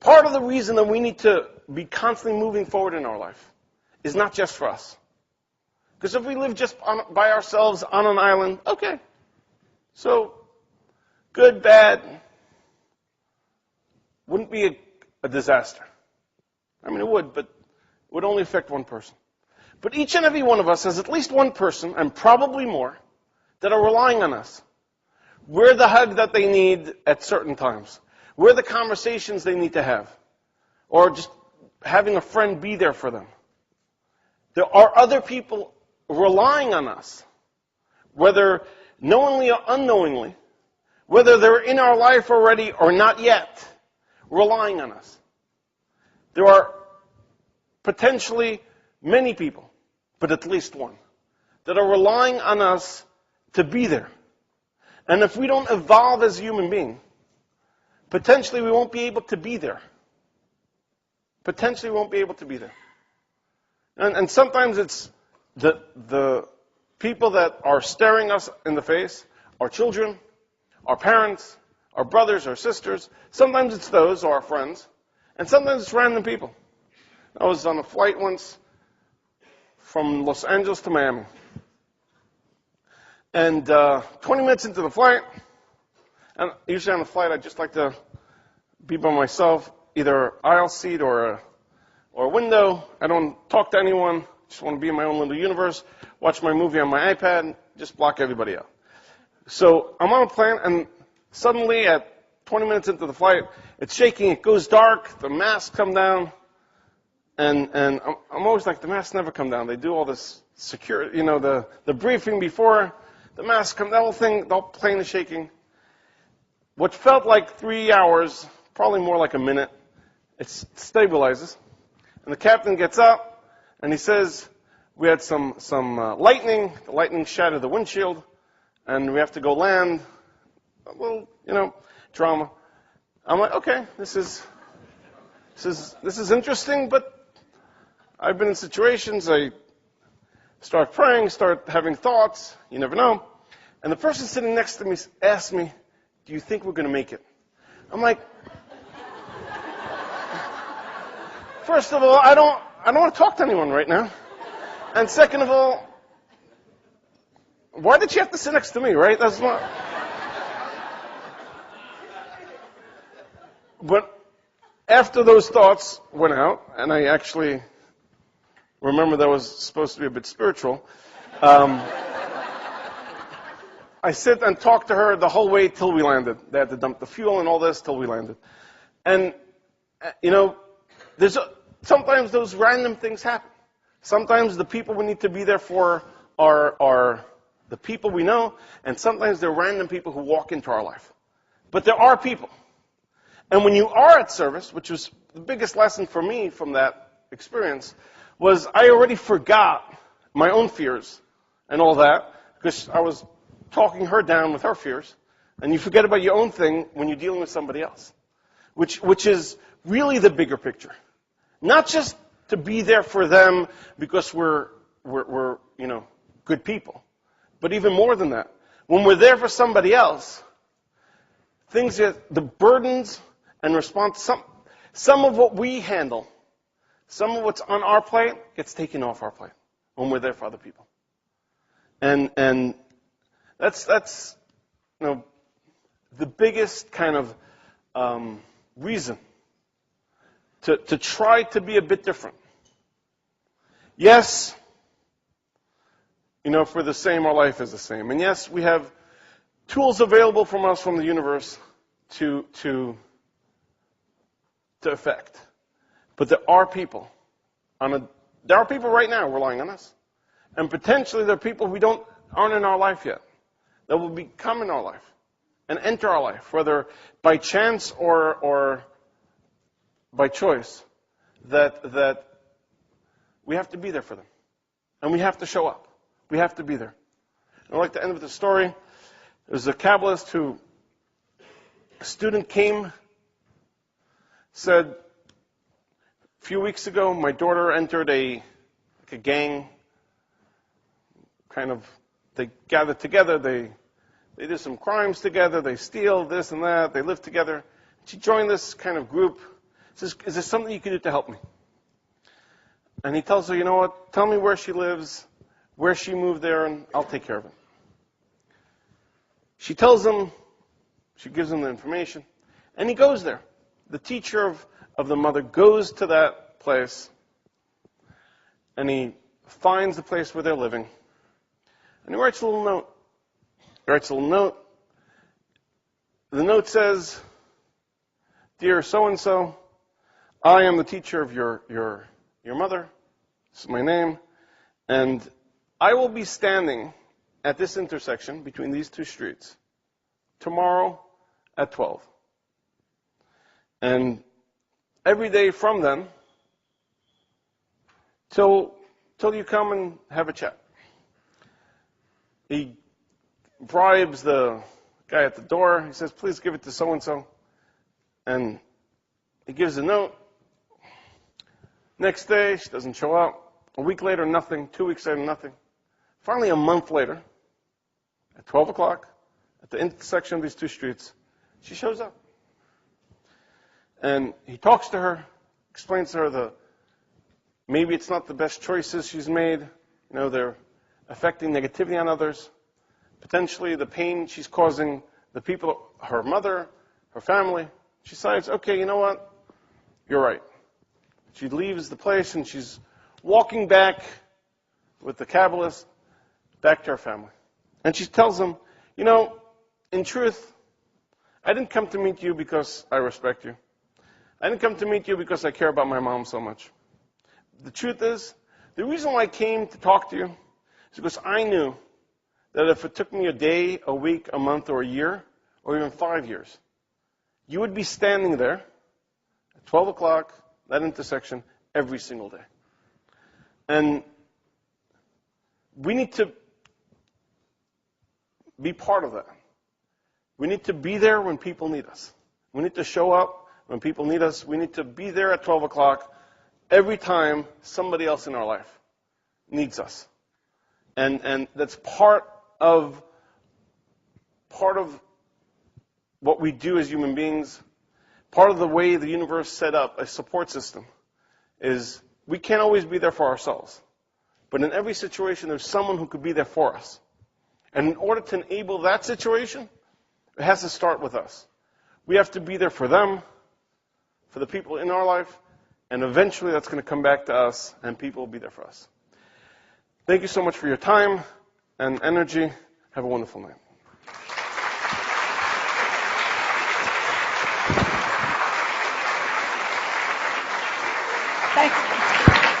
Part of the reason that we need to be constantly moving forward in our life is not just for us. Because if we live just by ourselves on an island, okay. So, good, bad, wouldn't be a disaster. I mean, it would, but it would only affect one person. But each and every one of us has at least one person, and probably more, that are relying on us. We're the hug that they need at certain times. We're the conversations they need to have. Or just having a friend be there for them. There are other people relying on us, whether knowingly or unknowingly, whether they're in our life already or not yet, relying on us. There are potentially many people, but at least one, that are relying on us to be there. And if we don't evolve as a human being, potentially we won't be able to be there. Potentially we won't be able to be there. And sometimes it's the people that are staring us in the face, our children, our parents, our brothers, our sisters. Sometimes it's those, or our friends. And sometimes it's random people. I was on a flight once from Los Angeles to Miami. And 20 minutes into the flight, and usually on a flight I just like to be by myself, either aisle seat or a window. I don't talk to anyone. Just want to be in my own little universe, watch my movie on my iPad, just block everybody out. So I'm on a plane, and suddenly at 20 minutes into the flight, it's shaking, it goes dark, the masks come down, and I'm always like, the masks never come down. They do all this security, the briefing before, the masks come, the whole thing, the whole plane is shaking. What felt like 3 hours, probably more like a minute, it stabilizes. And the captain gets up, and he says, we had some lightning. The lightning shattered the windshield, and we have to go land. A little, drama. I'm like, okay, this is interesting, but I've been in situations, I start praying, start having thoughts, you never know. And the person sitting next to me asked me, do you think we're going to make it? I'm like, first of all, I don't want to talk to anyone right now. And second of all, why did she have to sit next to me, right? That's not. But after those thoughts went out, and I actually remember that was supposed to be a bit spiritual, I sit and talk to her the whole way till we landed. They had to dump the fuel and all this till we landed. And, sometimes those random things happen. Sometimes the people we need to be there for are the people we know, and sometimes they're random people who walk into our life. But there are people. And when you are at service, which was the biggest lesson for me from that experience, was I already forgot my own fears and all that, because I was talking her down with her fears. And you forget about your own thing when you're dealing with somebody else, which is really the bigger picture. Not just to be there for them because we're good people, but even more than that. When we're there for somebody else, the burdens and response, some of what we handle, some of what's on our plate gets taken off our plate when we're there for other people. And that's the biggest kind of reason to try to be a bit different. Yes, if we're the same, our life is the same. And yes, we have tools available from us from the universe to affect. But there are people right now relying on us. And potentially there are people who aren't in our life yet, that will become in our life and enter our life, whether by chance or by choice, that we have to be there for them. And we have to show up. We have to be there. And I'd like to end with a story. There's a Kabbalist a student came, said, a few weeks ago, my daughter entered a gang, they gathered together, they did some crimes together, they steal this and that, they live together. She joined this kind of group. says, is there something you can do to help me? And he tells her, you know what, tell me where she lives, where she moved there, and I'll take care of it. She tells him, she gives him the information, and he goes there. The teacher of the mother goes to that place, and he finds the place where they're living, and he writes a little note. He writes a little note. The note says, "Dear so-and-so, I am the teacher of your mother. This is my name. And I will be standing at this intersection between these two streets tomorrow at 12. And every day from then till you come and have a chat." He bribes the guy at the door. He says, "Please give it to so-and-so." And he gives a note. Next day, she doesn't show up. A week later, nothing. 2 weeks later, nothing. Finally, a month later, at 12 o'clock, at the intersection of these two streets, she shows up. And he talks to her, explains to her maybe it's not the best choices she's made. You know, they're affecting negativity on others. Potentially the pain she's causing the people, her mother, her family. She decides, okay, you know what? You're right. She leaves the place and she's walking back with the Kabbalist back to her family. And she tells him, you know, in truth, I didn't come to meet you because I respect you. I didn't come to meet you because I care about my mom so much. The truth is, the reason why I came to talk to you is because I knew that if it took me a day, a week, a month, or a year, or even 5 years, you would be standing there at 12 o'clock, that intersection, every single day. And we need to be part of that. We need to be there when people need us. We need to show up when people need us. We need to be there at 12 o'clock every time somebody else in our life needs us. And that's part of what we do as human beings. Part of the way the universe set up a support system is we can't always be there for ourselves. But in every situation, there's someone who could be there for us. And in order to enable that situation, it has to start with us. We have to be there for them, for the people in our life, and eventually that's going to come back to us, and people will be there for us. Thank you so much for your time and energy. Have a wonderful night. Thank you.